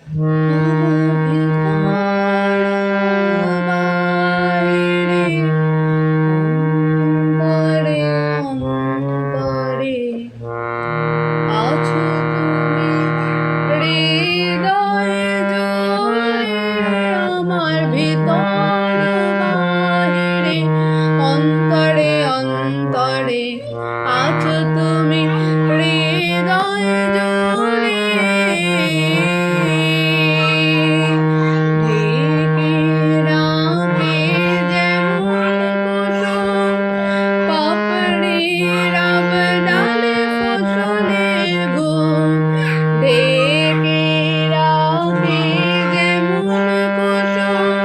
আমার ভিতর বাহিরে অন্তরে অন্তরে আছো তুমি হৃদয়ে জুড়ে আমার ভিতর বাহিরে অন্তরে অন্তরে আছো তুমি হৃদয়ে জুড়ে ঢেকে রাখে যেমন কুসুম পাপড়ির আবডালে ফসলের ঘুম ঢেকে রাখে যেমন কুসুম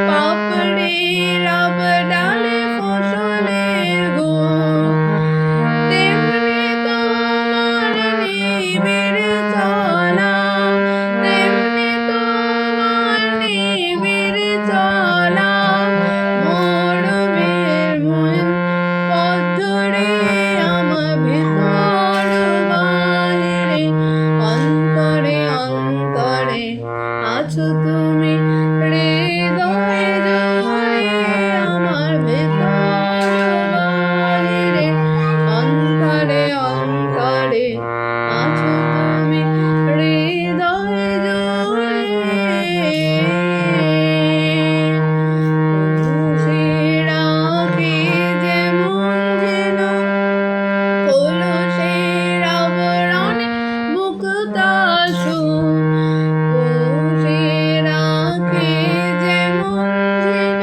পাপড়ির আবডালে ফসলের ঘুম তেমনি তোমার নিবিড় চলা তেমনি তোমার নিবিড় চলা মরমের মন পথ ধরে আমার ভিতর বাহিরে অন্তরে অন্তরে আছো তুমি হৃদয়ে জুড়ে আমার ভিতর বাহিরে অন্তরে অন্তরে আছো তুমি হৃদয়ে জুড়ে রাখে যেমন যেন কলসের আবরণে মুক্তাসু পুষে রাখে যেমন যেন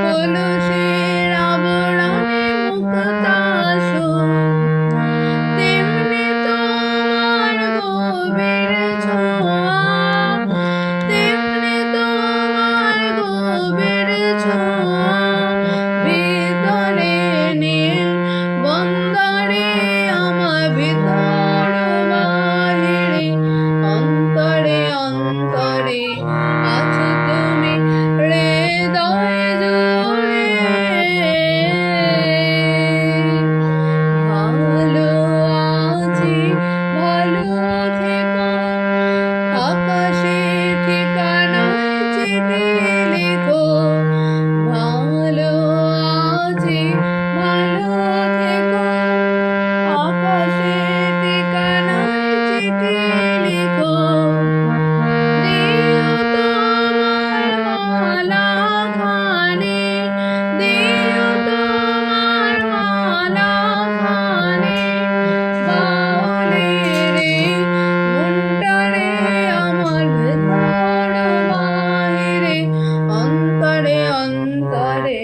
কলসের আবরণে মুক্তাসু তেমনি তোমার গভীর ছোঁয়া তেমনি তোমার গভীর ছোঁয়া ভিতরে নীল বন্দরে আমার ভিতর বাহিরে অন্তরে অন্তরে আছো তুমি হৃদয়ে জুড়ে ভালো আছি ভালো থেকো আকাশে ঠিকানায় চিঠি লিখো ভালো আছি ভালো থেকো আকাশে ঠিকানায় চিঠি লিখো দিও তোমার মালা খানি দিও তোমার মালা খানি বাউলে রে মুন্ডারে আমার ভেতর বাহিরে অন্তরে অন্তরে